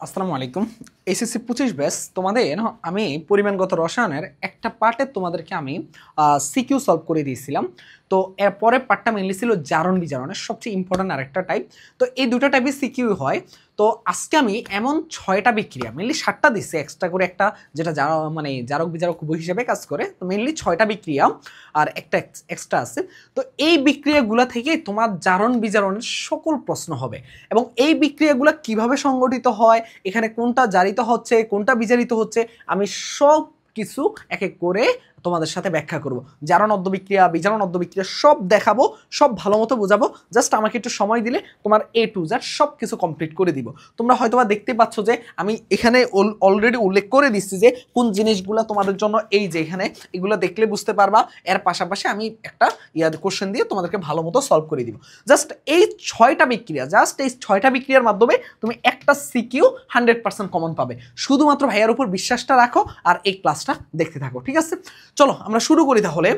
আসসালামু আলাইকুম। SSC 25 batch তোমাদের আমি পরিমাণগত রসায়নের একটা পার্টে তোমাদেরকে আমি সিকিউ সলভ করে দিয়েছিলাম। তো এর পরের পার্টটা মেনলি ছিল জারণ বিজারণের সবচেয়ে ইম্পর্ট্যান্ট আরেকটা টাইপ। তো এই দুটো টাইপের সিকিউ হয়। তো আজকে আমি এমন 6টা বিক্রিয়া, মেনলি 7টা দিচ্ছি এক্সট্রা করে, একটা যেটা মানে জারক বিজারক উভয় হিসেবে কাজ করে। তো মেনলি 6টা বিক্রিয়া আর একটা এক্সট্রা আছে। তো এই বিক্রিয়াগুলো থেকে তোমার জারণ বিজারণের সকল প্রশ্ন হবে এবং এই বিক্রিয়াগুলো কিভাবে সংগঠিত হয়, এখানে কোনটা জারিত হচ্ছে কোনটা বিজারিত হচ্ছে, আমি সব কিছু এক এক করে তোমাদের সাথে ব্যাখ্যা করব। জারণ অদ্যবিক্রিয়া, বিজারণ অদ্যবিক্রিয়া সব দেখাবো, সব ভালো মতো বোঝাবো। জাস্ট আমাকে একটু সময় দিলে তোমার A to Z সব কিছু কমপ্লিট করে দিব। তোমরা হয়তোবা দেখতে পাচ্ছ যে আমি এখানে অলরেডি উল্লেখ করে দিচ্ছি যে কোন জিনিসগুলো তোমাদের জন্য, এই যে এখানে এগুলো দেখলে বুঝতে পারবা। এর পাশাপাশি আমি একটা কোশ্চেন দিয়ে তোমাদেরকে ভালো মতো সলভ করে দিব। জাস্ট এই 6টা বিক্রিয়া, জাস্ট এই 6টা বিক্রিয়ার মাধ্যমে তুমি একটা সিকিউ 100% কমন পাবে। শুধুমাত্র ভাইয়ার উপর বিশ্বাসটা রাখো আর এই ক্লাসটা দেখতে থাকো, ঠিক আছে? চলো আমরা শুরু করি তাহলে।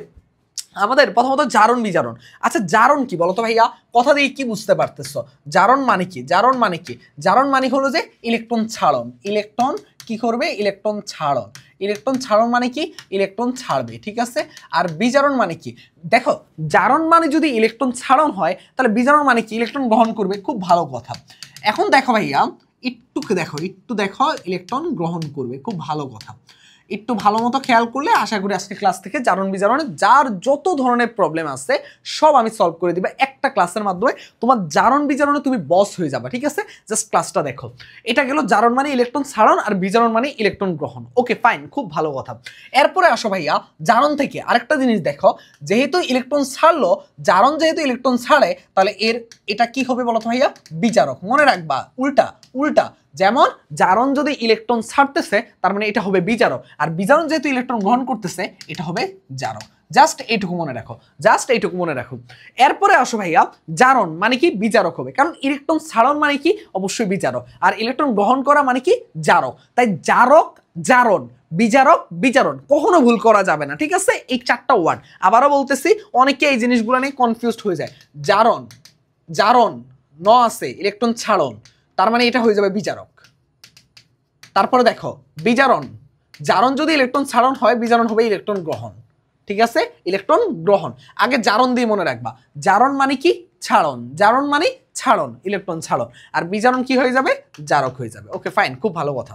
আমাদের প্রথমত জারণ বিজারণ। আচ্ছা, জারণ কি বলো তো ভাইয়া? কথা দিয়ে কি বুঝতে পারতেছ? জারণ মানে কি? জারণ মানে কি? জারণ মানে হলো যে ইলেকট্রন ছাড়ন। ইলেকট্রন কি করবে? ইলেকট্রন ছাড়ন। ইলেকট্রন ছাড়ন মানে কি? ইলেকট্রন ছাড়বে, ঠিক আছে? আর বিজারণ মানে কি? দেখো, জারণ মানে যদি ইলেকট্রন ছাড়ন হয় তাহলে বিজারণ মানে কি? ইলেকট্রন গ্রহণ করবে। খুব ভালো কথা। এখন দেখো ভাইয়া, একটু দেখো ইলেকট্রন গ্রহণ করবে, খুব ভালো কথা। একটু ভালো মতো খেয়াল করলে আশা করি আজকে ক্লাস থেকে জারণ বিজারণে যার যত ধরনের প্রবলেম আছে সব আমি সলভ করে দিবে একটা ক্লাসের মাধ্যমে। তোমার জারণ বিজারণে তুমি বস হয়ে যাবে, ঠিক আছে? জাস্ট ক্লাসটা দেখো। এটা গেল জারণ মানে ইলেকট্রন ছাড়ন আর বিজারণ মানে ইলেকট্রন গ্রহণ। ওকে ফাইন, খুব ভালো কথা। এরপরে আসো ভাইয়া, জারণ থেকে আরেকটা জিনিস দেখো। যেহেতু ইলেকট্রন ছাড়লো, জারণ যেহেতু ইলেকট্রন ছাড়ে, তাহলে এটা কি হবে বলো তো ভাইয়া? বিজারক। মনে রাখবা, উল্টা উল্টা। যেমন জারণ যদি ইলেকট্রন ছাড়তেছে তার মানে এটা হবে বিজারক, আর বিজারণ যেহেতু ইলেকট্রন গ্রহণ করতেছে এটা হবে জারক। জাস্ট এইটুকু মনে রাখো, জাস্ট এইটুকু মনে রাখো। এরপরে আসো ভাইয়া, জারণ মানে কি? বিজারক হবে, কারণ ইলেকট্রন ছাড়ন মানে কি? অবশ্যই বিজারক। আর ইলেকট্রন গ্রহণ করা মানে কি? জারক। তাই জারক, জারণ, বিজারক, বিজারণ কখনো ভুল করা যাবে না, ঠিক আছে? এই 4টা ওয়ার্ড আবারও বলতেছি, অনেকে এই জিনিসগুলো নিয়ে কনফিউজড হয়ে যায়। জারণ, জারণ ন আছে, ইলেকট্রন ছাড়ন, তার মানে এটা হয়ে যাবে বিজারক। তারপরে দেখো বিজারণ, জারণ যদি ইলেকট্রন ছাড়ন হয়, বিজারণ হবে ইলেকট্রন গ্রহণ, ঠিক আছে? ইলেকট্রন গ্রহণ আগে জারণ দিয়ে মনে রাখবা। জারণ মানে কি? ছাড়ন। জারণ মানে ছাড়ন, ইলেকট্রন ছাড়ন। আর বিজারণ কি হয়ে যাবে? জারক হয়ে যাবে। ওকে ফাইন, খুব ভালো কথা।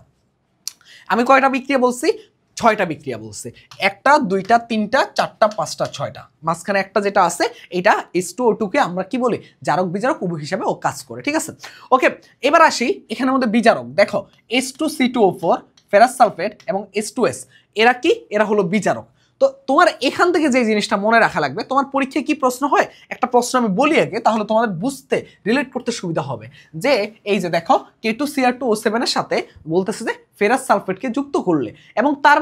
আমি কয়টা বিক্রিয়া বলছি? 6টা বিক্রিয়া বলছি। 1টা 2টা 3টা 4টা 5টা 6টা, মাঝখানে একটা যেটা আছে এটা H2O2 কে আমরা কি বলি? জারক বিজারক উভয় হিসাবে ও কাজ করে, ঠিক আছে? ওকে, এবার আসি এখানের মধ্যে বিজারক। দেখো H2C2O4, ফেরাস সালফেট এবং H2S, এরা কি? এরা হলো বিজারক। তো তোমার এখান থেকে যে জিনিসটা মনে রাখা লাগবে, তোমার পরীক্ষায় কি প্রশ্ন হয় একটা প্রশ্ন আমি বলি আগে, তাহলে তোমাদের বুঝতে রিলেট করতে সুবিধা হবে। যে এই যে দেখো K2Cr2O7 এর সাথে বলতেছে যে ফেরাস সালফেটকে যুক্ত করলে, এবং তার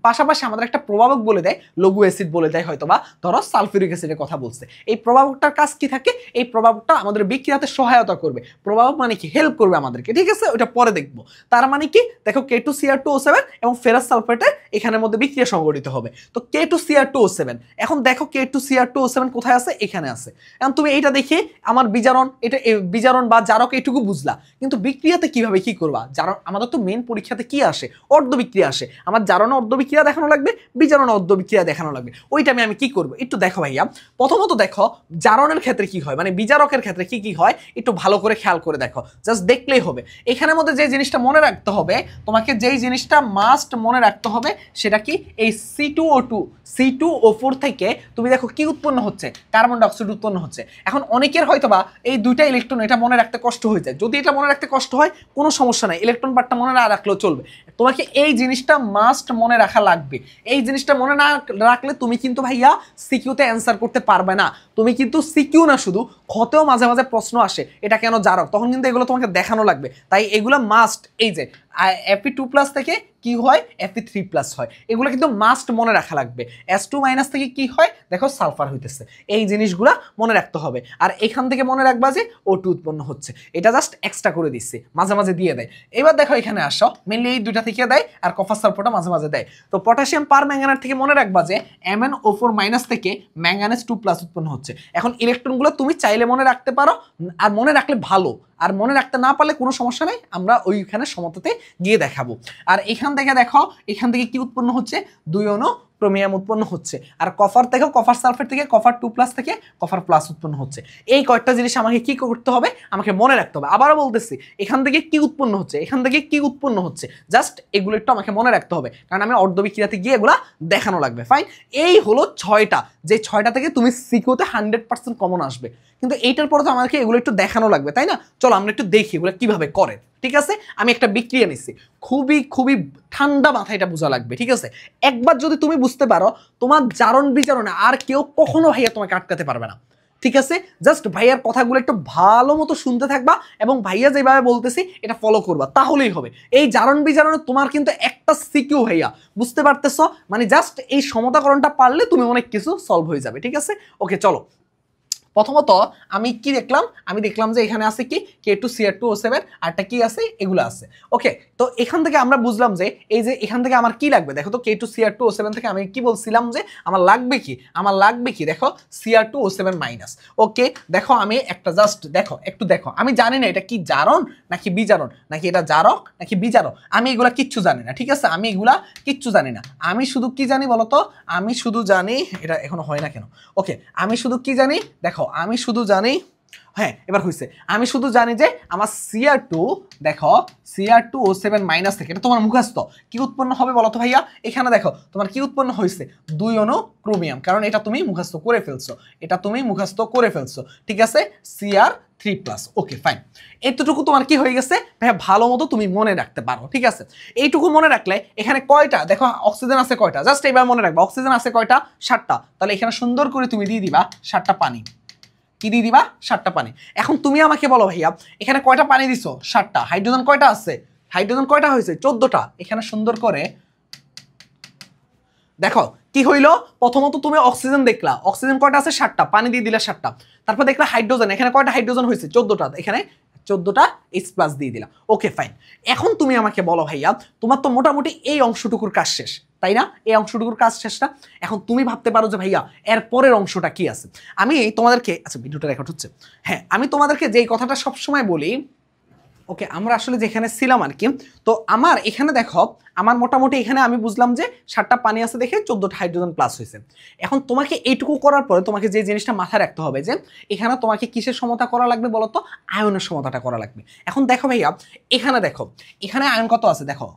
পাশাপাশি আমাদের একটা প্রভাবক বলে দেয়, লঘু অ্যাসিড বলে দেয়, হয়তোবা ধরো সালফিউরিক অ্যাসিডের কথা বলছে। এই প্রভাবকটার কাজ কি থাকে? এই প্রভাবকটা আমাদের বিক্রিয়াতে সহায়তা করবে। প্রভাবক মানে কি? হেল্প করবে আমাদেরকে, ঠিক আছে? ওটা পরে দেখবো। তার মানে কি? দেখো K2Cr2O7 এবং ফেরাস সালফেটে এখানের মধ্যে বিক্রিয়া সংঘটিত হবে। তো K2Cr2O7, এখন দেখো K2Cr2O7 কোথায় আছে? এখানে আছে। এখন তুমি এইটা দেখে আমার বিজারণ, এটা বিজারণ বা জারক এইটুকু বুঝলা, কিন্তু বিক্রিয়াতে কিভাবে কি করবা? জারণ আমাদের তো মেন পরীক্ষাতে কি আসে? অর্ধ বিক্রিয়া আসে। আমার জারণে অর্ধ বিক্রিয়া দেখানো লাগবে, বিজারণে অর্ধ বিক্রিয়া দেখানো লাগবে। ওইটা আমি কি করব একটু দেখো ভাইয়া। প্রথমত দেখো জারণের ক্ষেত্রে কি হয়, মানে বিজারকের ক্ষেত্রে কি কি হয় একটু ভালো করে খেয়াল করে দেখো, জাস্ট দেখলেই হবে। এখানের মধ্যে যে জিনিসটা মনে রাখতে হবে তোমাকে, যেই জিনিসটা মাস্ট মনে রাখতে হবে সেটা কি? এই C2O4 থেকে তুমি দেখো কি উৎপন্ন হচ্ছে? কার্বন ডাইঅক্সাইড উৎপন্ন হচ্ছে। এখন অনেকের হয়তোবা এই দুইটা ইলেকট্রন এটা মনে রাখতে কষ্ট হয়ে যায়। যদি এটা মনে রাখতে কষ্ট হয় কোনো সমস্যা নাই, ইলেকট্রন পার্টটা মনে না রাখলেও চলবে। তোমাকে এই জিনিসটা মাস্ট মনে রাখা লাগবে। এই জিনিসটা মনে না রাখলে তুমি কিন্তু ভাইয়া সিকিউতে অ্যান্সার করতে পারবে না। তুমি কিন্তু সিকিউ না, শুধু খতেও মাঝে মাঝে প্রশ্ন আসে এটা কেন জারক, তখন কিন্তু এগুলো তোমাকে দেখানো লাগবে। তাই এগুলো মাস্ট। এই যে Fe2+ থেকে কি হয় Fe3+ হয়। এগুলো কিন্তু মাস্ট মনে রাখা লাগবে। S2- থেকে কি হয় দেখো সালফার হইতেছে, এই জিনিসগুলা মনে রাখতে হবে। আর এখান থেকে মনে রাখবা যে O2 উৎপন্ন হচ্ছে, এটা জাস্ট এক্সট্রা করে দিচ্ছি, মাঝে মাঝে দিয়ে দেয়। এবার দেখো এখানে আসো, মেনলি এই দুইটা থেকে দেয় আর কপার সালফারটা মাঝে মাঝে দেয়। তো পটাশিয়াম পার ম্যাঙ্গানেট থেকে মনে রাখবা যে MnO4- থেকে ম্যাঙ্গানেজ 2+ উৎপন্ন হচ্ছে। এখন ইলেকট্রনগুলো তুমি চাইলে মনে রাখতে পারো, আর মনে রাখলে ভালো, আর মনে রাখতে না পারলে কোনো সমস্যা নেই, আমরা ওইখানে সমতাতে গিয়ে দেখাবো। আর এখান থেকে দেখো, এখান থেকে কি উৎপন্ন হচ্ছে, 2 অণু ক্রোমিয়াম উৎপন্ন হচ্ছে। আর কপার দেখো, কপার সালফেট থেকে Copper2+ থেকে Copper+ উৎপন্ন হচ্ছে। এই কয়েকটা জিনিস আমাকে কি করতে হবে, আমাকে মনে রাখতে হবে। আবারও বলতেছি, এখান থেকে কি উৎপন্ন হচ্ছে, এখান থেকে কি উৎপন্ন হচ্ছে, জাস্ট এগুলো একটু আমাকে মনে রাখতে হবে, কারণ আমি অর্ধবিক্রিয়াতে গিয়ে এগুলা দেখানো লাগবে। ফাইন, এই হলো 6টা, যে 6টা থেকে তুমি সিকিউতে 100% কমন আসবে। কিন্তু এইটার পরে তো আমাকে এগুলো একটু দেখানো লাগবে, তাই না? চলো আমরা একটু দেখি এগুলো কিভাবে করে। ঠিক আছে, আমি একটা বিক্রিয়া নিচ্ছি, খুবই খুবই ঠান্ডা মাথায় এটা বোঝা লাগবে। ঠিক আছে, একবার যদি তুমি বুঝতে পারো, তোমার জারণ বিজারণে আর কেউ কখনো ভাইয়া তোমাকে আটকাতে পারবে না। ঠিক আছে, জাস্ট ভাইয়ার কথাগুলো একটু ভালো মতো শুনতে থাকবা এবং ভাইয়া যেভাবে বলতেছি এটা ফলো করবা, তাহলেই হবে। এই জারণ বিজারণে তোমার কিন্তু একটা সিকিউ ভাইয়া, বুঝতে পারতেছো? মানে জাস্ট এই সমতাকরণটা পারলে তুমি অনেক কিছু সলভ হয়ে যাবে। ঠিক আছে, ওকে চলো। প্রথমত আমি কি দেখলাম, আমি দেখলাম যে এখানে আছে কি K2Cr2O7, আরটা কি আছে, এগুলো আছে। ওকে, তো এখান থেকে আমরা বুঝলাম যে এই যে এখান থেকে আমার কি লাগবে, দেখো তো K2Cr2O7 থেকে আমি কি বলছিলাম যে আমার লাগবে কি, আমার লাগবে কি, দেখো Cr2O7-। ওকে, দেখো আমি একটা জাস্ট দেখো, একটু দেখো, আমি জানি না এটা কি জারণ নাকি বিজারণ, নাকি এটা জারক নাকি বিজারক, আমি এগুলা কিচ্ছু জানি না। ঠিক আছে, আমি এগুলা কিচ্ছু জানি না। আমি শুধু কি জানি বলতো, আমি শুধু জানি, এটা এখনো হয় না কেন, ওকে, আমি শুধু কি জানি দেখো, আমি শুধু জানি, হ্যাঁ এবার হয়েছে, আমি শুধু জানি যে আমার Cr2, দেখো Cr2O7- থেকে, এটা তোমার মুখস্থ, কি উৎপন্ন হবে বলো তো ভাইয়া? এখানে দেখো তোমার কি উৎপন্ন হয়েছে, 2 অণু ক্রোমিয়াম, কারণ এটা তুমি মুখস্থ করে ফেলছো, এটা তুমি মুখস্থ করে ফেলছো। ঠিক আছে, Cr3+। ওকে ফাইন, এতটুকু তোমার কি হয়ে গেছে ভাইয়া, ভালো মতো তুমি মনে রাখতে পারো। ঠিক আছে, এইটুকু মনে রাখলে এখানে কয়টা দেখো অক্সিজেন আছে কয়টা, জাস্ট এইবার মনে রাখবা, অক্সিজেন আছে কয়টা, 7টা। তাহলে এখানে সুন্দর করে তুমি দিয়ে দিবা 7টা পানি, কি দিয়ে দিবা, 7টা পানি। এখন তুমি আমাকে বলো ভাইয়া, এখানে কয়টা পানি দিছো, 7টা। হাইড্রোজেন কয়টা আছে, হাইড্রোজেন কয়টা হয়েছে, 14টা। এখানে সুন্দর করে দেখো কি হইলো, প্রথমত তুমি অক্সিজেন দেখলা, অক্সিজেন কয়টা আছে, 7টা, পানি দিয়ে দিলা 7টা। তারপর দেখলা হাইড্রোজেন, এখানে কয়টা হাইড্রোজেন হয়েছে, 14টা, এখানে 14টা H+ দিয়ে দিলাম। ওকে ফাইন, এখন তুমি আমাকে বলো ভাইয়া, তোমার তো মোটামুটি এই অংশটুকুর কাজ শেষ, তাই না? এই অংশটুকুর কাজ শেষটা, এখন তুমি ভাবতে পারো যে ভাইয়া এর পরের অংশটা কি আছে। আমি তোমাদেরকে, আচ্ছা ভিডিওটা রেকর্ড হচ্ছে, হ্যাঁ আমি তোমাদেরকে যেই কথাটা সবসময় বলি, ওকে আমরা আসলে যেখানে ছিলাম আর কি, তো আমার এখানে দেখো, আমার মোটামুটি এখানে আমি বুঝলাম যে 7টা পানি আছে দেখে 14টা হাইড্রোজেন প্লাস হয়েছে। এখন তোমাকে এইটুকু করার পরে তোমাকে যে জিনিসটা মাথায় রাখতে হবে যে এখানে তোমাকে কিসের সমতা করা লাগবে বলো তো, আয়নের সমতাটা করা লাগবে। এখন দেখো ভাইয়া, এখানে দেখো, এখানে আয়ন কত আছে দেখো,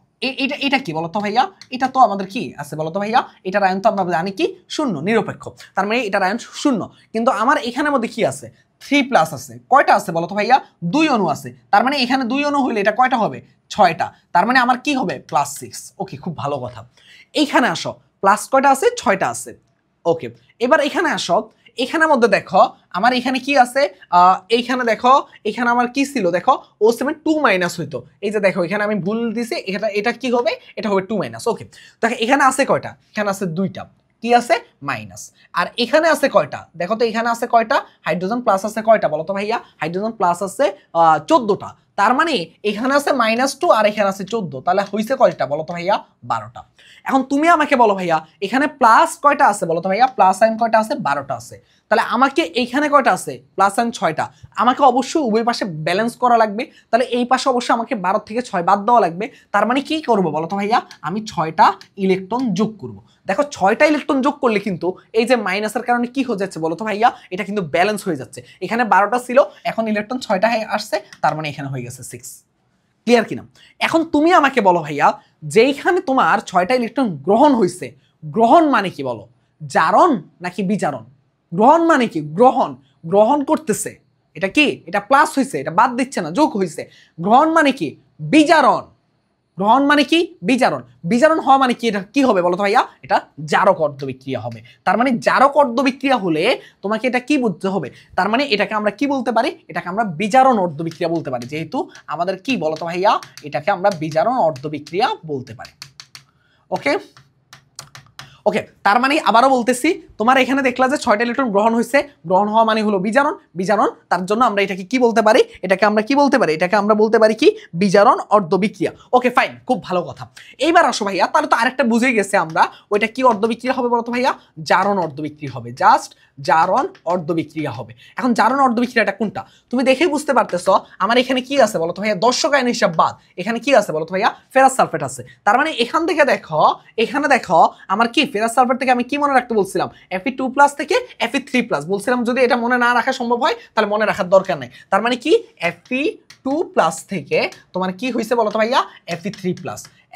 এটা এটা কি বলতো ভাইয়া, এটা তো আমাদের কি আছে বলতো ভাইয়া, এটার আয়ন তো আমরা জানি কি শূন্য, নিরপেক্ষ, তার মানে এটার আয়ন শূন্য। কিন্তু আমার এখানের মধ্যে কি আছে, 3+ আছে, কয়টা আছে বলতো ভাইয়া, 2 অণু আছে, তার মানে এখানে 2 অণু হইলে এটা কয়টা হবে, 6টা, তার মানে আমার কি হবে +6। ওকে, খুব ভালো কথা। এইখানে আসো, প্লাস কয়টা আছে, 6টা আছে। ওকে, এবার এখানে আসো, এখানের মধ্যে দেখো আমার এখানে কি আছে, এইখানে দেখো, এখানে আমার কি ছিল দেখো, O7 2- হইতো, এই যে দেখো এখানে আমি ভুল দিছি, এটা এটা কি হবে, এটা হবে 2-। ওকে, দেখো এখানে আছে কয়টা, এখানে আছে 2টা, কি আছে, মাইনাস। আর এখানে আছে কয়টা দেখো তো, এখানে আছে কয়টা, হাইড্রোজেন প্লাস আছে কয়টা বলো তো ভাইয়া, হাইড্রোজেন প্লাস আছে 14টা, তার মানে এখানে আছে -2 আর এখানে আছে 14, তাহলে হইছে কয়টা বলো তো ভাইয়া, 12টা। এখন তুমি আমাকে বলো ভাইয়া, এখানে প্লাস কয়টা আছে বলো তো ভাইয়া, প্লাস আয়ন কয়টা আছে, 12টা আছে। তাহলে আমাকে এইখানে কয়টা আছে, প্লাস আয়ন 6টা, আমাকে অবশ্যই উভয় পাশে ব্যালেন্স করা লাগবে, তাহলে এই পাশে অবশ্যই আমাকে 12 থেকে 6 বাদ দেওয়া লাগবে। তার মানে কি করবো বলো তো ভাইয়া, আমি 6টা ইলেকট্রন যোগ করব। দেখো 6টা ইলেকট্রন যোগ করলে কিন্তু এই যে মাইনাসের কারণে কি হয়ে যাচ্ছে বলো তো ভাইয়া, এটা কিন্তু ব্যালেন্স হয়ে যাচ্ছে। এখানে 12টা ছিল, এখন ইলেকট্রন 6টা আসছে, তার মানে এখানে হয়ে গেছে 6। ক্লিয়ার কিনা? এখন তুমি আমাকে বলো ভাইয়া, যেইখানে তোমার 6টা ইলেকট্রন গ্রহণ হয়েছে, গ্রহণ মানে কি বলো, জারণ নাকি বিজারণ? গ্রহণ মানে কি, গ্রহণ, গ্রহণ করতেছে, এটা কি, এটা প্লাস হয়েছে, এটা বাদ দিচ্ছে না, যোগ হয়েছে। গ্রহণ মানে কি, বিজারণ, গ্রহণ মানে কি? বিজারণ। বিজারণ হওয়া মানে কি? এটা কি হবে বলো তো ভাইয়া? এটা জারক অর্ধবিক্রিয়া হবে। তার মানে জারক অর্ধবিক্রিয়া হলে তোমাকে এটা কি বুঝতে হবে? তার মানে এটাকে আমরা কি বলতে পারি? এটাকে আমরা বিজারণ অর্ধবিক্রিয়া বলতে পারি। যেহেতু আমাদের কি বলো তো ভাইয়া? এটাকে আমরা বিজারণ অর্ধবিক্রিয়া বলতে পারি। ওকে, ওকে, তার মানে আবারও বলতেছি, তোমার এখানে দেখলা যে 6টা ইলেকট্রন গ্রহণ হয়েছে, গ্রহণ হওয়া মানে হলো বিজারণ, বিজারণ, তার জন্য আমরা এটাকে কি বলতে পারি? এটাকে আমরা কি বলতে পারি? এটাকে আমরা বলতে পারি কি? বিজারণ অর্ধবিক্রিয়া। ওকে ফাইন, খুব ভালো কথা। এইবার আসো ভাইয়া, তাহলে তো আরেকটা বুঝেই গেছে আমরা, ওইটা কি অর্ধবিক্রিয়া হবে বলতো ভাইয়া? জারণ অর্ধবিক্রিয়া হবে, জাস্ট জারণ অর্ধবিক্রিয়া হবে। এখন জারণ অর্ধবিক্রিয়াটা কোনটা? তুমি দেখেই বুঝতে পারতেছ আমার এখানে কি আছে বলতো ভাইয়া? দর্শক আয়ন হিসাব বাদ এখানে কি আছে বলতো ভাইয়া? ফেরাস সালফেট আছে। তার মানে এখান থেকে দেখো, এখানে দেখো আমার কি ফেরাস সালফেট থেকে আমি কি মনে রাখতে বলছিলাম? Fe2+ থেকে Fe3+ বলছিলাম। যদি এটা মনে না রাখা সম্ভব হয় তাহলে মনে রাখার দরকার নেই। তার মানে কি Fe2+ থেকে তোমার কি হয়েছে বলো তো ভাইয়া? Fe3+।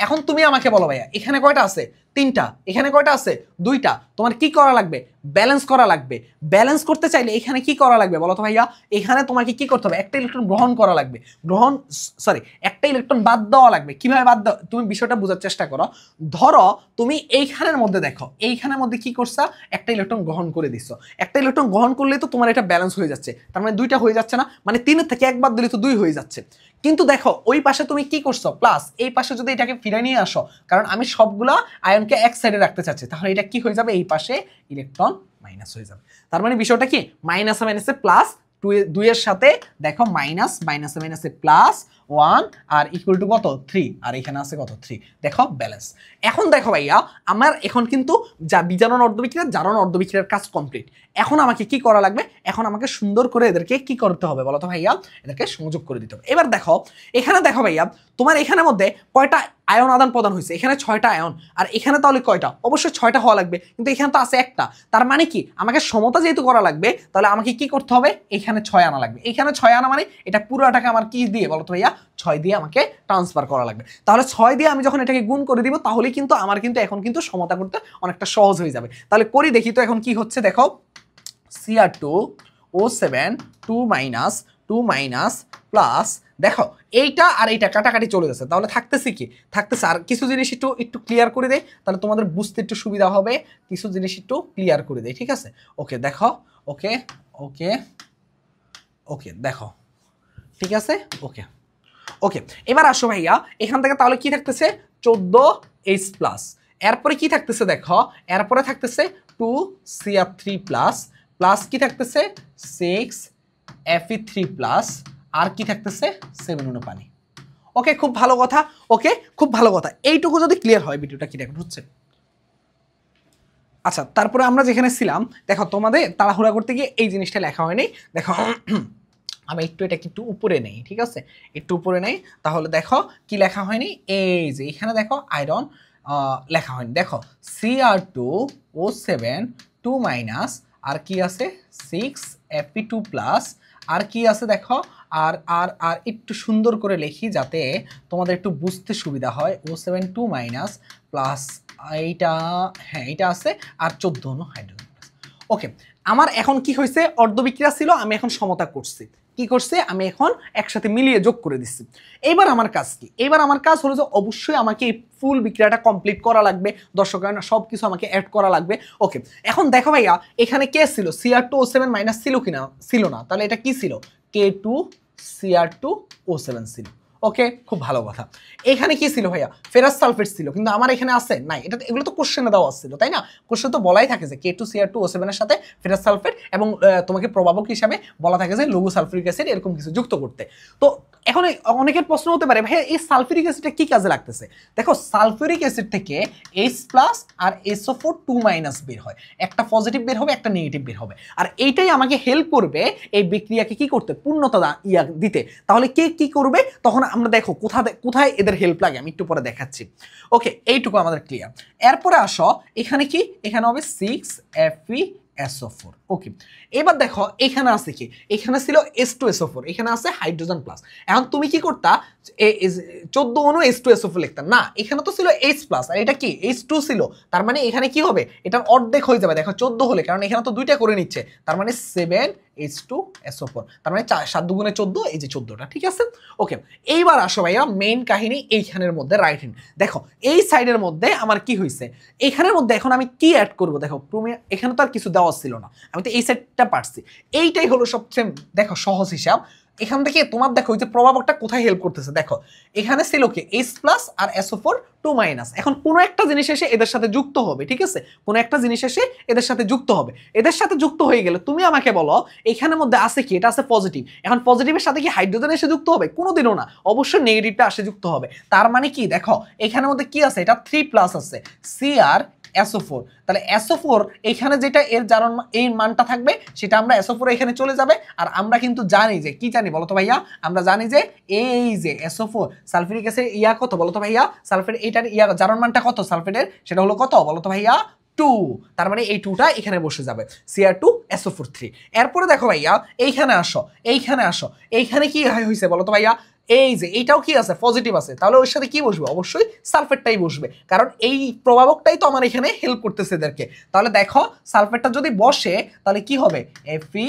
এখন তুমি আমাকে বলো ভাইয়া এখানে কয়টা আছে? 3টা। এখানে কয়টা আছে? 2টা। তোমার কি করা লাগবে? ব্যালেন্স করা লাগবে। ব্যালেন্স করতে চাইলে এখানে কি করা লাগবে বলো তো ভাইয়া? এখানে তোমাকে কি করতে হবে? একটা ইলেকট্রন গ্রহণ করা লাগবে, একটা ইলেকট্রন বাদ দেওয়া লাগবে। কিভাবে বাদ দাও? তুমি বিষয়টা বোঝার চেষ্টা করো। ধরো তুমি এইখানের মধ্যে দেখো, এইখানের মধ্যে কি করছা? একটা ইলেকট্রন গ্রহণ করে দিচ্ছ। একটা ইলেকট্রন গ্রহণ করলেই তো তোমার এটা ব্যালেন্স হয়ে যাচ্ছে। তার মানে 2টা হয়ে যাচ্ছে না? মানে 3-এর থেকে 1 বাদ দিলে তো 2 হয়ে যাচ্ছে। কিন্তু দেখো ওই পাশে তুমি কি করছো? প্লাস। এই পাশে যদি এটাকে ফিরে নিয়ে আসো, কারণ আমি সবগুলা আয়নকে এক সাইডে রাখতে চাচ্ছি, তাহলে এটা কি হয়ে যাবে? এই পাশে ইলেকট্রন মাইনাস হয়ে যাবে। তার মানে বিষয়টা কি? মাইনাসে মাইনাসে প্লাস, 2 এর সাথে দেখো মাইনাস, মাইনাসে মাইনাসে প্লাস 1 আর ইকুয়াল টু কত? 3, আর এখানে আছে কত? 3। দেখো ব্যালেন্স। এখন দেখো ভাইয়া আমার এখন কিন্তু যা বিজারণ অর্ধবিক্রিয়া, জারণ অর্ধবিক্রিয়ার কাজ কমপ্লিট। এখন আমাকে কি করা লাগবে? এখন আমাকে সুন্দর করে এদেরকে কি করতে হবে বলো তো ভাইয়া? এদেরকে সংযোগ করে দিতে হবে। এবার দেখো এখানে দেখো ভাইয়া তোমার এখানের মধ্যে কয়টা আয়ন আদান প্রদান হয়েছে? এখানে 6টা আয়ন। আর এখানে তাহলে কয়টা? অবশ্যই 6টা হওয়া লাগবে, কিন্তু এখানে তো আছে একটা। তার মানে কি আমাকে সমতা যেহেতু করা লাগবে, তাহলে আমাকে কি করতে হবে? এখানে 6 আনা লাগবে। এখানে 6 আনা মানে এটা পুরোটাকে আমার কি দিয়ে বলো তো ভাইয়া? 6 দিয়ে আমাকে ট্রান্সফার করা লাগবে। তাহলে 6 দিয়ে আমি যখন এটাকে গুণ করে দিব, তাহলে কিন্তু আমার কিন্তু এখন কিন্তু সমতা করতে অনেকটা সহজ হয়ে যাবে। তাহলে করি দেখি তো এখন কি হচ্ছে। দেখো Cr2O7 2 মাইনাস প্লাস, দেখো এইটা আর এইটা কাটাকাটি চলে যাচ্ছে, তাহলে থাকতেছে কি? থাকতেছে আর কিছু জিনিস একটু ক্লিয়ার করে দেয়, তাহলে তোমাদের বুঝতে একটু সুবিধা হবে। কিছু জিনিস একটু ক্লিয়ার করে দেয়, ঠিক আছে? ওকে দেখো, ওকে ওকে ওকে দেখো, ঠিক আছে? ওকে ওকে, এবার আসো ভাইয়া এখান থেকে তাহলে কি থাকতেছে? 14H+। এরপরে কি থাকতেছে? দেখো এরপরে থাকতেছে 2Cr3+, প্লাস কি থাকতেছে? 6Fe3+, আর কি থাকতেছে? 7 অনু পানি। ওকে, খুব ভালো কথা। ওকে, খুব ভালো কথা। এইটুকু যদি ক্লিয়ার হয়, ভিডিওটা কি রেকর্ড হচ্ছে? আচ্ছা, তারপরে আমরা যেখানে ছিলাম, দেখো তোমাদের তাড়াহুড়া করতে গিয়ে এই জিনিসটা লেখা হয়নি। দেখো আমি এটাকে একটু উপরে নেই, ঠিক আছে? একটু উপরে নেই, তাহলে দেখো কি লেখা হয়নি। এই যে এখানে দেখো আয়রন লেখা হয়নি। দেখো Cr2O7 2 মাইনাস, আর কি আছে? 6Fe2+, আর কি আছে দেখো, আর আর আর একটু সুন্দর করে লিখি যাতে তোমাদের একটু বুঝতে সুবিধা হয়। O7 2 মাইনাস প্লাস এইটা, হ্যাঁ এইটা আছে, আর 14 অনু হাইড্রোজেন। ওকে, আমার এখন কি হয়েছে? অর্ধবিক্রিয়া ছিল, আমি এখন সমতা করছি। কি করছে? আমি এখন একসাথে মিলিয়ে যোগ করে দিচ্ছি। এইবার আমার কাজ কি? এইবার আমার কাজ হলো যে অবশ্যই আমাকে এই ফুল বিক্রিয়াটা কমপ্লিট করা লাগবে, দর্শক সব কিছু আমাকে অ্যাড করা লাগবে। ওকে, এখন দেখো ভাইয়া এখানে কে ছিল? Cr2O7 মাইনাস ছিল কিনা? ছিল না। তাহলে এটা কি ছিল? K2Cr2O7 ছিল। ওকে, খুব ভালো কথা। এখানে কি ছিল ভাইয়া? ফেরাস সালফেট ছিল, কিন্তু আমার এখানে আছে নাই। এটা এগুলো তো কোশ্চেনে দেওয়া ছিল, তাই না? কোশ্চেন তো বলাই থাকে যে K2Cr2O7 এর সাথে ফেরাস সালফেট, এবং তোমাকে প্রভাবক হিসাবে বলা থাকে যে লঘু সালফিউরিক অ্যাসিড এরকম কিছু যুক্ত করতে। তো এখন অনেকের প্রশ্ন হতে পারে, ভাইয়া এই সালফিউরিক অ্যাসিডটা কি কাজে লাগতেছে? দেখো সালফিউরিক অ্যাসিড থেকে H+ আর SO4 2 মাইনাস বের হয়, একটা পজিটিভ বের হবে, একটা নেগেটিভ বের হবে, আর এইটাই আমাকে হেল্প করবে এই বিক্রিয়াকে কি করতে? পূর্ণতা দিতে। তাহলে কে কি করবে? তখন আমরা দেখো কোথায় এদের হেল্প লাগে, আমি একটু পরে দেখাচ্ছি। ওকে, এইটুকু আমাদের ক্লিয়ার। এরপরে আসো এখানে কি? এখানে হবে 6FeSO4। ওকে, এবার দেখো এখানে আছে কি, এখানে ছিল H2SO4, এখানে আছে হাইড্রোজেন প্লাস। এখন তুমি কি করতা, 14 অনু H2SO4 লিখতা না, এখানে তো ছিল H প্লাস আর এটা কি H2 ছিল, তার মানে এখানে কি হবে, এটার অর্ধেক হয়ে যাবে দেখো 14 হলে, কারণ এখানে তো দুইটা করে নিচ্ছে, তার মানে 7H2SO4, তার মানে 7 দুগুণে 14, এই যে 14টা, ঠিক আছে। ওকে, এইবার আসো ভাইয়া মেইন কাহিনী এইখানের মধ্যে রাইট হ্যান্ড। দেখো এই সাইডের মধ্যে আমার কি হয়েছে, এখানের মধ্যে এখন আমি কি অ্যাড করব, দেখো তুমি এখানে তো আর কিছু দেওয়া ছিল না, আমি তো এই সাইডটা পারছি, এইটাই হলো সবচেয়ে দেখো সহজ হিসাব। এখান থেকে তোমার দেখো ওই যে প্রভাবকটা কোথায় হেল্প করতেছে, দেখো এখানে ছিল কি H প্লাস আর SO4 2 মাইনাস, এখন কোনো একটা জিনিস এসে এদের সাথে যুক্ত হবে, ঠিক আছে, কোনো একটা জিনিস এসে এদের সাথে যুক্ত হবে, এদের সাথে যুক্ত হয়ে গেলে তুমি আমাকে বলো এখানের মধ্যে আছে কি, এটা আছে পজিটিভ, এখন পজিটিভের সাথে কি হাইড্রোজেন এসে যুক্ত হবে, কোনোদিনও না, অবশ্যই নেগেটিভটা আসে যুক্ত হবে। তার মানে কি দেখো এখানের মধ্যে কি আছে, এটা 3 প্লাস আছে Cr SO4, তাহলে SO4 এখানে যেটা এর জারণ এই মানটা থাকবে সেটা আমরা SO4 এখানে চলে যাবে, আর আমরা কিন্তু জানি যে কি জানি বলতো ভাইয়া, আমরা জানি যে এই যে SO4 সালফিউরিক অ্যাসিড ইয়া কত বলতো ভাইয়া, সালফেট এইটার ইয়া জারণ মানটা কত সালফেটের, সেটা হলো কত বলতো ভাইয়া 2, তার মানে এই 2টা এখানে বসে যাবে Cr2SO4 3। এরপরে দেখো ভাইয়া এইখানে আসো, এইখানে আসো, এইখানে কি হয়েছে বলতো ভাইয়া, এই যে এইটাও কি আছে পজিটিভ আছে, তাহলে ওর সাথে কি বসবে, অবশ্যই সালফেটটাই বসবে, কারণ এই প্রভাবকটাই তো আমার এখানে হেল্প করতেছে এদেরকে। তাহলে দেখো সালফেটটা যদি বসে তাহলে কি হবে Fe,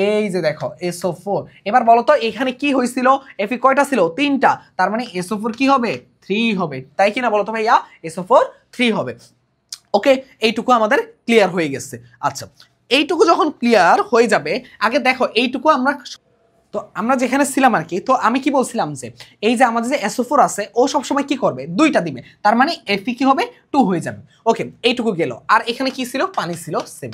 এই যে দেখো SO4। এবার বলো তো এখানে কি হয়েছিল, Fe কয়টা ছিল 3টা, তার মানে SO4 কি হবে 3 হবে, তাই কি না বলো তো ভাইয়া, SO4 3 হবে। ওকে, এইটুকু আমাদের ক্লিয়ার হয়ে গেছে। আচ্ছা, এইটুকু যখন ক্লিয়ার হয়ে যাবে, আগে দেখো এইটুকু আমরা, তো আমরা যেখানে ছিলাম আর কি, তো আমি কি বলছিলাম যে এই যে আমাদের যে SO4 আছে ও সবসময় কি করবে, দুইটা দিবে, তার মানে Fe কি হবে 2 হয়ে যাবে। ওকে, এইটুকু গেল, আর এখানে কি ছিল, পানি ছিল 7।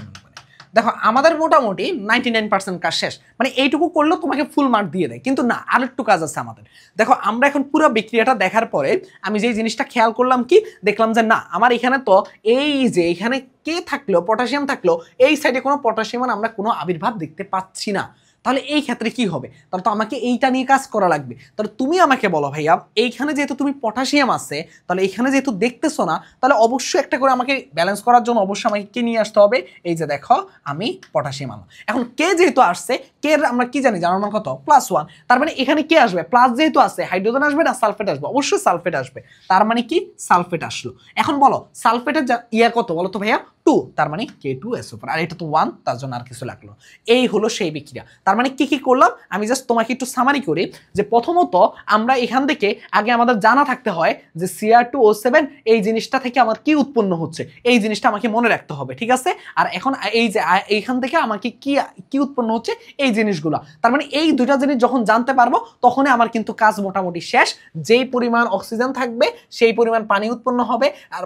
দেখো আমাদের মোটামুটি 99% কাজ শেষ, মানে এইটুকু করলেও তোমাকে ফুল মার্ক দিয়ে দেয়, কিন্তু না আর একটু কাজ আছে আমাদের। দেখো আমরা এখন পুরো বিক্রিয়াটা দেখার পরে আমি যে জিনিসটা খেয়াল করলাম কি, দেখলাম যে না আমার এখানে তো এই যে এখানে কে থাকলো পটাশিয়াম থাকলো, এই সাইডে কোনো পটাশিয়ামের আমরা কোনো আবির্ভাব দেখতে পাচ্ছি না, তাহলে এই ক্ষেত্রে কি হবে, তাহলে তো আমাকে এইটা নিয়ে কাজ করা লাগবে। তাহলে তুমি আমাকে বলো ভাইয়া, এইখানে যেহেতু তুমি পটাশিয়াম আছে, তাহলে এখানে যেহেতু দেখতেছো না, তাহলে অবশ্যই একটা করে আমাকে ব্যালেন্স করার জন্য অবশ্যই আমাকে কে নিয়ে আসতে হবে, এই যে দেখো আমি পটাশিয়াম আনলাম। এখন কে যেহেতু আসছে, কে আমরা কি জানি জানার মান কত +1, তার মানে এখানে কি আসবে, প্লাস যেহেতু আছে হাইড্রোজেন আসবে না সালফেট আসবে, অবশ্যই সালফেট আসবে, তার মানে কি সালফেট আসলো। এখন বলো সালফেটের ইয়া কত বলো তো ভাইয়া 2, তার মানে K2SO4, আর এটা তো 1, তার জন্য আর কিছু লাগলো। এই হলো সেই বিক্রিয়া। তার মানে কি কি করলাম আমি জাস্ট তোমাকে একটু সামারি করি, যে প্রথমত আমরা এখান থেকে আগে আমাদের জানা থাকতে হয় যে Cr2O7 এই জিনিসটা থেকে আমার কি উৎপন্ন হচ্ছে, এই জিনিসটা আমাকে মনে রাখতে হবে, ঠিক আছে। আর এখন এই যে এইখান থেকে আমাকে কি কি উৎপন্ন হচ্ছে এই জিনিসগুলো, তার মানে এই দুইটা জিনিস যখন জানতে পারবো তখনই আমার কিন্তু কাজ মোটামুটি শেষ। যেই পরিমাণ অক্সিজেন থাকবে সেই পরিমাণ পানি উৎপন্ন হবে, আর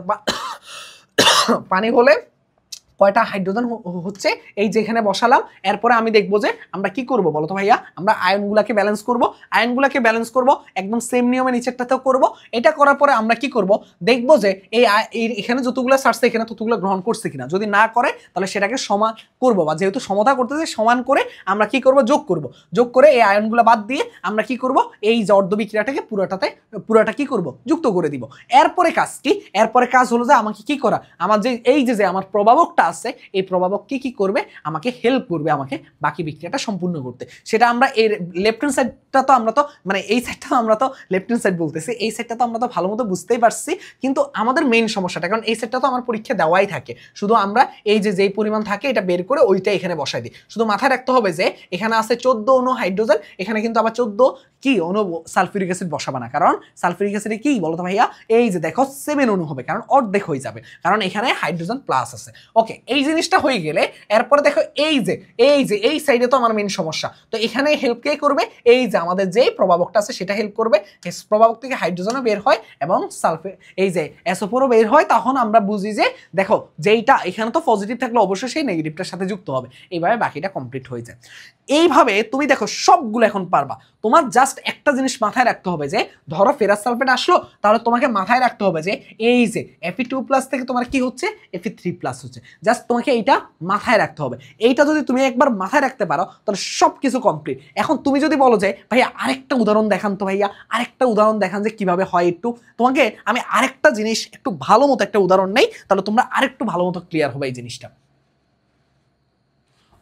পানি হলে কয়টা হাইড্রোজেন হচ্ছে এই যে এখানে বসালাম। এরপরে আমি দেখবো যে আমরা কি করব বলো তো ভাইয়া, আমরা আয়নগুলাকে ব্যালেন্স করব, আয়নগুলাকে ব্যালেন্স করব একদম সেম নিয়মে নিচেরটাতেও করব। এটা করার পরে আমরা কি করব দেখবো যে এই এখানে যতগুলো ছাড়ছে এখানে ততগুলো গ্রহণ করছে কিনা, যদি না করে তাহলে সেটাকে সমান করব, বা যেহেতু সমতা করতেছে সমান করে আমরা কি করব যোগ করব, যোগ করে এই আয়নগুলো বাদ দিয়ে আমরা কি করব এই যে অর্ধ বিক্রিয়াটাকে পুরোটা কি করব যুক্ত করে দিব। এরপরে কাজ কি, এরপরে কাজ হলো যে আমাকে কি করা, আমার যে এই যে আমার প্রভাবকটা আছে এই প্রভাবক কি করবে আমাকে হেল্প করবে আমাকে বাকি বিক্রিয়াটা সম্পূর্ণ করতে। সেটা আমরা এই লেফট হ্যান্ড সাইডটা তো আমরা তো মানে এই সাইডটা আমরা তো লেফট হ্যান্ড সাইড বলতেছি, এই সাইডটা তো আমরা তো ভালো মতো বুঝতেই পারছি, কিন্তু আমাদের মেইন সমস্যাটা, কারণ এই সাইডটা তো আমার পরীক্ষা দেওয়াই থাকে, শুধু আমরা এই যে যেই পরিমাণ থাকে এটা বের করে ওইটা এখানে বসাই দিই। শুধু মাথায় রাখতে হবে যে এখানে আছে 14 অণু হাইড্রোজেন, এখানে কিন্তু আবার 14 কি অণু সালফিউরিক অ্যাসিড বসাবে না, কারণ সালফিউরিক অ্যাসিডে কি বলতো ভাইয়া এই যে দেখো 7 অণু হবে, কারণ অর্ধেক হয়ে যাবে, কারণ এখানে হাইড্রোজেন প্লাস আছে। ওকে, এই জিনিসটা হয়ে গেলে এরপরে দেখো এই যে এই সাইডে তো আমার মেইন সমস্যা, তো এখানে হেল্প কে করবে, এই যে আমাদের যেই প্রভাবকটা আছে সেটা হেল্প করবে। প্রভাবক থেকে হাইড্রোজেনও বের হয় এবং সালফেট এই যে SO4ও বের হয়, তখন আমরা বুঝি যে দেখো যেইটা এখানে তো পজিটিভ থাকলে অবশ্যই সেই নেগেটিভটার সাথে যুক্ত হবে, এইভাবে বাকিটা কমপ্লিট হয়ে যায়। এইভাবে তুমি দেখো সবগুলো এখন পারবা। তোমার জাস্ট একটা জিনিস মাথায় রাখতে হবে যে ধরো ফেরাস সালফেট আসলো, তাহলে তোমাকে মাথায় রাখতে হবে যে এই যে Fe2+ থেকে তোমার কি হচ্ছে Fe3+ হচ্ছে, জাস্ট তোমাকে এইটা মাথায় রাখতে হবে। এইটা যদি তুমি একবার মাথায় রাখতে পারো তাহলে সব কিছু কমপ্লিট। এখন তুমি যদি বলো যে ভাইয়া আরেকটা উদাহরণ দেখান তো, ভাইয়া আরেকটা উদাহরণ দেখান যে কিভাবে হয়, একটু তোমাকে আমি আরেকটা জিনিস একটু ভালো মতো একটা উদাহরণ নেই, তাহলে তোমরা আরেকটু ভালো মতো ক্লিয়ার হবে এই জিনিসটা।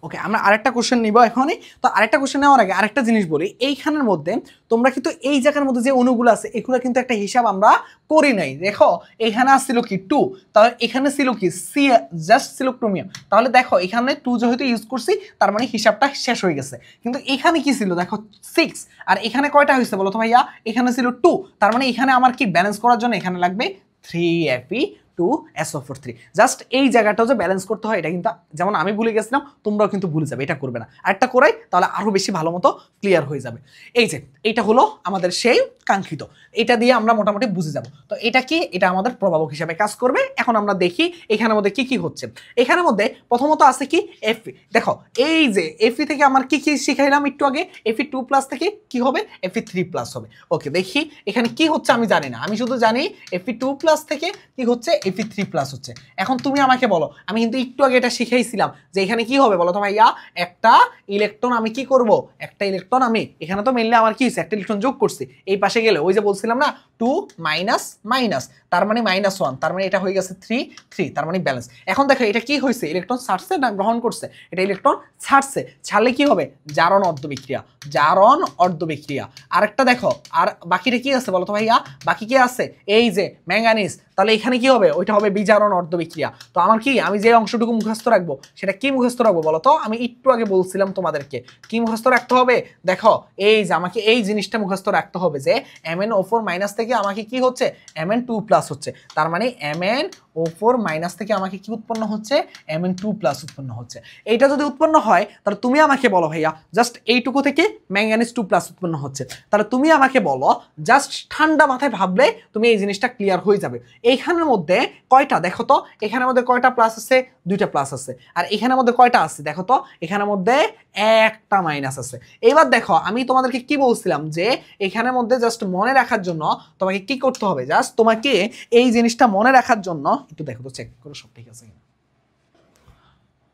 ওকে, আমরা আরেকটা কোশ্চেন নিব এখনই। তো আরেকটা কোশ্চেন নেওয়ার আগে আরেকটা জিনিস বলি, এইখানের মধ্যে তোমরা কিন্তু এই জায়গার মধ্যে যে অণুগুলো আছে এগুলো কিন্তু একটা হিসাব আমরা করি নাই। দেখো এখানে আসছিল কি 2, তাহলে এখানে ছিল কি সি, জাস্ট ছিল ক্রোমিয়াম। তাহলে দেখো এখানে 2 যেহেতু ইউজ করছি তার মানে হিসাবটা শেষ হয়ে গেছে। কিন্তু এখানে কি ছিল দেখো 6, আর এখানে কয়টা হয়েছে বলো তো ভাইয়া? এখানে ছিল 2, তার মানে এখানে আমার কি ব্যালেন্স করার জন্য এখানে লাগবে 3Fe2SO4 জাস্ট এই জায়গাটাও যে ব্যালেন্স করতে হয় এটা কিন্তু যেমন আমি ভুলে গেছিলাম তোমরাও কিন্তু ভুলে যাবে, এটা করবে না। আরেকটা করাই তাহলে আরো বেশি ভালো মতো ক্লিয়ার হয়ে যাবে। এই যে এইটা হলো আমাদের সেই কাঙ্ক্ষিত, এটা দিয়ে আমরা মোটামুটি বুঝে যাব। তো এটা কি? এটা আমাদের প্রভাবক হিসাবে কাজ করবে। এখন আমরা দেখি এখানের মধ্যে কি কি হচ্ছে। এখানের মধ্যে প্রথমত আছে কি Fe। দেখো এই যে Fe থেকে আমার কি কি শিখাইলাম একটু আগে, Fe2+ থেকে কি হবে? Fe3+ হবে। ওকে, দেখি এখানে কি হচ্ছে আমি জানি না, আমি শুধু জানি Fe2+ থেকে কি হচ্ছে Fe3+ হচ্ছে। এখন তুমি আমাকে বলো, আমি কিন্তু একটু আগে এটা শিখাইছিলাম যে এখানে কি হবে বলো তো ভাইয়া? একটা ইলেকট্রন আমি কি করব, একটা ইলেকট্রন আমি এখানে তো মেনলি আমার কি হচ্ছে একটা ইলেকট্রন যোগ করছি, এই পাশে গেলে ওই যে বলছিলাম না 2 মাইনাস মাইনাস তার মানে -1, তার মানে এটা হয়ে গেছে 3 তার মানে ব্যালেন্স। এখন দেখো এটা কি হয়েছে, ইলেকট্রন ছাড়ছে না গ্রহণ করছে? এটা ইলেকট্রন ছাড়ছে, ছাড়লে কি হবে? জারণ অর্ধ বিক্রিয়া, জারণ অর্ধ বিক্রিয়া। আরেকটা দেখো, আর বাকিটা কি আছে বলো তো ভাইয়া? বাকি কি আছে? এই যে ম্যাঙ্গানিজ, তাহলে এখানে কি হবে? ওইটা হবে বিজারণ অর্ধ বিক্রিয়া। তো আমার কি, আমি যে অংশটুকু মুখস্থ রাখবো সেটা কি মুখস্থ রাখবো বলো তো? আমি একটু আগে বলছিলাম তোমাদেরকে কি মুখস্থ রাখতে হবে। দেখো এই যে আমাকে এই জিনিসটা মুখস্থ রাখতে হবে যে MnO4- থেকে আমাকে কি হচ্ছে? Mn2+ হচ্ছে, তার মানে MnO4- থেকে আমাকে কি উৎপন্ন হচ্ছে? Mn2+ উৎপন্ন হচ্ছে। এইটা যদি উৎপন্ন হয় তাহলে তুমি আমাকে বলো ভাইয়া জাস্ট এইটুকু থেকে ম্যাঙ্গানিজ 2+ উৎপন্ন হচ্ছে, তাহলে তুমি আমাকে বলো জাস্ট ঠান্ডা মাথায় ভাবলে তুমি এই জিনিসটা ক্লিয়ার হয়ে যাবে। এইখানের মধ্যে কয়টা দেখো তো, এখানের মধ্যে কয়টা প্লাস আছে? 2টা প্লাস আছে। আর এখানের মধ্যে কয়টা আছে দেখো তো, এখানের মধ্যে একটা মাইনাস আছে। এবার দেখো আমি তোমাদেরকে কি বলছিলাম যে এখানের মধ্যে জাস্ট মনে রাখার জন্য তোমাকে কি করতে হবে, জাস্ট তোমাকে এই জিনিসটা মনে রাখার জন্য একটু দেখো তো চেক করো সব ঠিক আছে কিনা।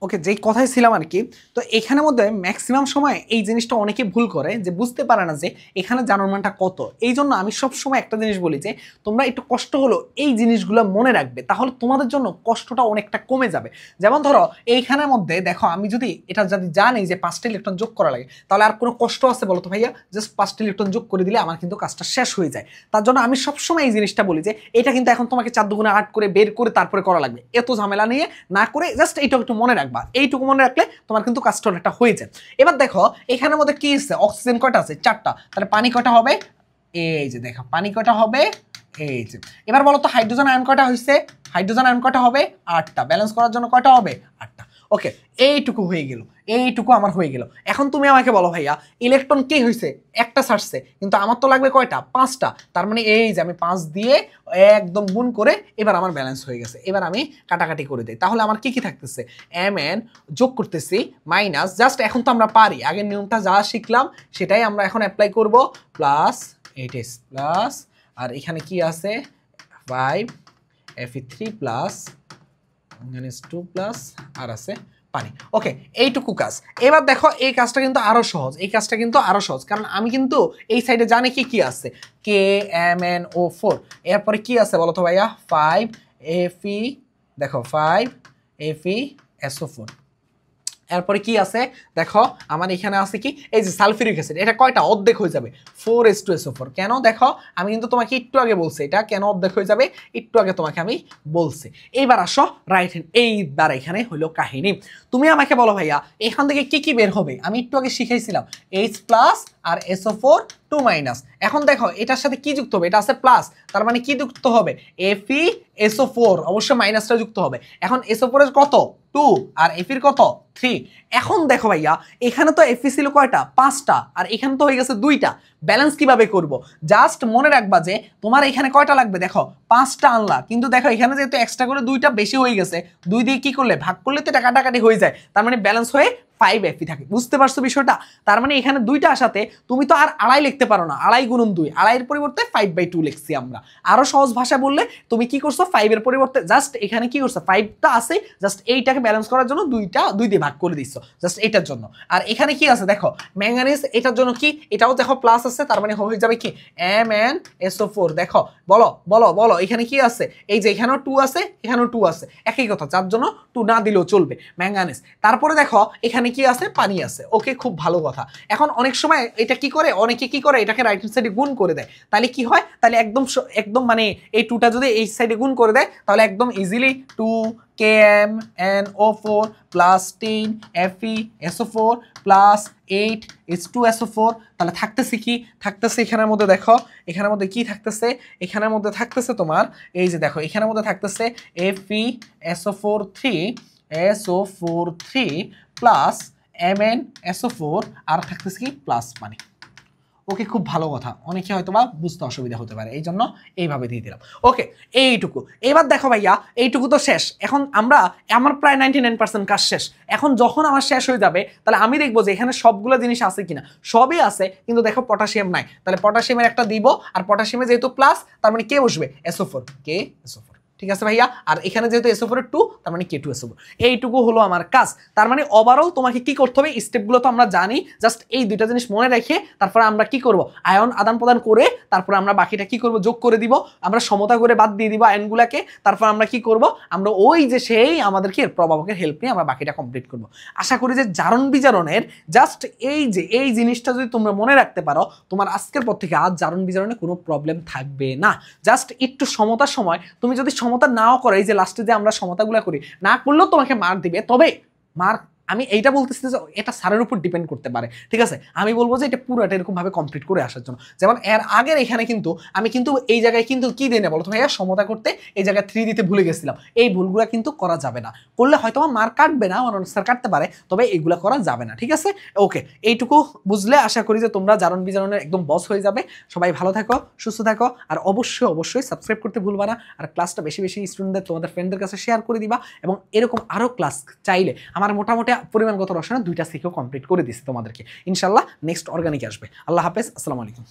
ওকে, যেই কথাই ছিলাম আর কি। তো এখানের মধ্যে ম্যাক্সিমাম সময় এই জিনিসটা অনেকে ভুল করে যে বুঝতে পারে না যে এখানে জানার মানটা কত। এই জন্য আমি সব সময় একটা জিনিস বলি যে তোমরা একটু কষ্ট হলো এই জিনিসগুলো মনে রাখবে, তাহলে তোমাদের জন্য কষ্টটা অনেকটা কমে যাবে। যেমন ধরো এইখানের মধ্যে দেখো আমি যদি এটা যদি জানি যে 5টা ইলেকট্রন যোগ করা লাগে তাহলে আর কোনো কষ্ট আছে বলো তো ভাইয়া? জাস্ট 5টা ইলেকট্রন যোগ করে দিলে আমার কিন্তু কাজটা শেষ হয়ে যায়। তার জন্য আমি সবসময় এই জিনিসটা বলি যে এটা কিন্তু এখন তোমাকে 4 দুগুণে 8 করে বের করে তারপরে করা লাগবে, এত ঝামেলা নিয়ে না করে জাস্ট এইটা একটু মনে রাখবা। এইটুকু মনে রাখলে তোমার কিন্তু কাজটা অনেকটা হয়ে যায়। এবার দেখো এখানের মধ্যে কি আছে? অক্সিজেন কয়টা আছে? 4টা, তাহলে পানি কয়টা হবে? এই যে দেখো পানি কয়টা হবে? এই যে। এবার বলো তো হাইড্রোজেন আয়ন কয়টা হয়েছে? হাইড্রোজেন আয়ন কয়টা হবে? 8টা। ব্যালেন্স করার জন্য কয়টা হবে? 8টা। ওকে, এইটুকু হয়ে গেল, এইটুকু আমার হয়ে গেল। এখন তুমি আমাকে বলো ভাইয়া ইলেকট্রন কি হয়েছে? একটা ছাড়ছে, কিন্তু আমার তো লাগবে কয়টা? 5টা। তার মানে এই যে আমি 5 দিয়ে একদম গুণ করে এবার আমার ব্যালেন্স হয়ে গেছে। এবার আমি কাটাকাটি করে দিই, তাহলে আমার কি কি থাকতেছে? Mn যোগ করতেছি মাইনাস, জাস্ট এখন তো আমরা পারি, আগের নিয়মটা যা শিখলাম সেটাই আমরা এখন অ্যাপ্লাই করব, প্লাস 8s প্লাস, আর এখানে কি আছে? 5Fe3+ -2+ আর আছে পানি। ওকে, এইটুকু কাজ। এবার দেখো এই কাজটা কিন্তু আরো সহজ, এই কাজটা কিন্তু আরো সহজ, কারণ আমি কিন্তু এই সাইডে জানি কি কি আছে, KMnO4, এরপরে কি আছে বলো তো ভাইয়া? 5Fe, দেখো 5FeSO4, এরপরে কি আছে দেখো আমার এখানে আছে কি? এই যে সালফিউরিক অ্যাসিড, এটা কয়টা? অর্ধেক হয়ে যাবে, 4H2SO4। কেন? দেখো আমি কিন্তু তোমাকে একটু আগে বলছি এটা কেন অর্ধেক হয়ে যাবে, একটু আগে তোমাকে আমি বলছি। এইবার আসো রাইট হ্যান্ড, এইবার এখানে হলো কাহিনী। তুমি আমাকে বলো ভাইয়া এখান থেকে কি কি বের হবে? আমি একটু আগে শিখাইছিলাম H+ আর SO4 2-। এখন দেখো এটার সাথে কি যুক্ত হবে? এটা আছে প্লাস, তার মানে কি যুক্ত হবে? FeSO4, অবশ্যই মাইনাসটা যুক্ত হবে। এখন SO4 এর কত? 2, আর Fe কত? 3। এখন দেখো ভাইয়া এখানে তো Fe ছিল কয়টা? 5টা, আর এখানে তো হয়ে গেছে 2টা। ব্যালেন্স কিভাবে করব? জাস্ট মনে রাখবা যে তোমার এখানে কয়টা লাগবে? দেখো 5টা আনলা, কিন্তু দেখো এখানে যেহেতু এক্সট্রা করে 2টা বেশি হয়ে গেছে, 2 দিয়ে কি করলে ভাগ করলে তো এটা কাটাকাটি হয়ে যায়, তার মানে ব্যালেন্স হয়ে 5Fe থাকে। বুঝতে পারছো বিষয়টা? তার মানে এখানে 2টা আসাতে তুমি তো আর আড়াই লিখতে পারো না, আড়াই গুণন 2, আড়াইয়ের পরিবর্তে 5/2 লিখছি আমরা। আরো সহজ ভাষা বললে তুমি কি করছো? 5 এর পরিবর্তে জাস্ট এখানে কি করছো? 5টা আছে, জাস্ট এইটাকে ব্যালেন্স করার জন্য 2 দিয়ে ভাগ করে দিচ্ছ, জাস্ট এইটার জন্য। আর এখানে কি আছে দেখো ম্যাঙ্গানিজ, এটার জন্য কি? এটাও দেখো প্লাস আছে, তার মানে হয়ে যাবে কি? MnSO4। দেখো বলো বলো বলো এখানে কি আছে? এই যে এখানেও 2 আছে, এখানেও 2 আছে, একই কথা, যার জন্য 2 না দিলেও চলবে ম্যাঙ্গানিজ। তারপরে দেখো এখানে এখানে কি আছে, পানি আছে। ওকে, খুব ভালো কথা। এখন অনেক সময় এটা কি করে, অনেকে কি করে এটাকে রাইট হ্যান্ড সাইডে গুণ করে দেয়, তাহলে কি হয়, তাহলে একদম মানে এই 2টা যদি এই সাইডে গুণ করে দেয় তাহলে একদম easily 2 KMnO4 plus 10 FeSO4 plus 8 H2SO4, তাহলে থাকতেছে কি, থাকতেছে এখানের মধ্যে দেখো, এখানের মধ্যে কি থাকতেছে, এখানের মধ্যে থাকতেছে তোমার এই যে দেখো, এখানের মধ্যে থাকতেছে FeSO4 3 প্লাস MnSO4 আর থাকতেছে কি প্লাস পানি। ওকে, খুব ভালো কথা। অনেকে হয়তো বা বুঝতে অসুবিধা হতে পারে, এই জন্য এইভাবে দিয়ে দিলাম। ওকে, এইটুকু। এবার দেখো ভাইয়া, এইটুকু তো শেষ। এখন আমার প্রায় 99% কাজ শেষ। এখন যখন আমার শেষ হয়ে যাবে তাহলে আমি দেখবো যে এখানে সবগুলো জিনিস আছে কিনা। সবই আছে, কিন্তু দেখো পটাশিয়াম নাই, তাহলে পটাশিয়ামের একটা দিব। আর পটাশিয়ামে যেহেতু প্লাস, তার মানে কে বসবে, SO4, KSO4। ঠিক আছে ভাইয়া, আর এখানে যেহেতু SO4 এর 2, তার মানে K2SO4। এইটুকু হলো আমার কাজ। তার মানে ওভারঅল তোমাকে কি করতে হবে, স্টেপগুলো তো আমরা জানি, জাস্ট এই দুইটা জিনিস মনে রেখে তারপরে আমরা কি করব, আয়ন আদান প্রদান করে তারপরে আমরা বাকিটা কি করব, যোগ করে দিব। আমরা সমতা করে বাদ দিয়ে দিব আয়নগুলোকে। তারপর আমরা কি করব, আমরা ওই যে সেই আমাদেরকে প্রভাবকের হেল্প নিয়ে আমরা বাকিটা কমপ্লিট করব। আশা করি যে জারণ বিজারণের জাস্ট এই জিনিসটা যদি তোমরা মনে রাখতে পারো, তোমার আজকের পর থেকে আর জারণ বিজারণে কোনো প্রবলেম থাকবে না। জাস্ট একটু সমতার সময় তুমি যদি সমতা নাও করো, এই যে লাস্টে যে আমরা সমতাগুলো করি, না করলেও তোমাকে মার্ক দিবে। তবে মার্ক আমি এইটা বলতেছি যে এটা স্যারের উপর ডিপেন্ড করতে পারে। ঠিক আছে, আমি বলবো যে এটা পুরোটা এরকম ভাবে কমপ্লিট করে আসার জন্য। যেমন এর আগের এখানে কিন্তু আমি কিন্তু এই জায়গায় কিন্তু কি দিই না বলো তো ভাইয়া, সমতা করতে এই জায়গায় 3 দিতে ভুলে গেছিলাম। এই ভুলগুলো কিন্তু করা যাবে না, করলে হয়তো আমার মার্ক কাটবে না, আমার স্যার কাটতে পারে, তবে এইগুলো করা যাবে না। ঠিক আছে, ওকে, এইটুকু বুঝলে আশা করি যে তোমরা জারণ বিজারণের একদম বস হয়ে যাবে। সবাই ভালো থাকো, সুস্থ থাকো, আর অবশ্যই সাবস্ক্রাইব করতে ভুলবা না। আর ক্লাসটা বেশি স্টুডেন্টদের তোমাদের ফ্রেন্ডদের কাছে শেয়ার করে দিবা। এবং এরকম আরও ক্লাস চাইলে আমার মোটামুটি পরিমাণগত রসায়ন 2টা শিখেও কমপ্লিট করে দিচ্ছি তোমাদেরকে। ইনশাল্লাহ নেক্সট অর্গানিক আসবে। আল্লাহ হাফেজ, আসসালামু আলাইকুম।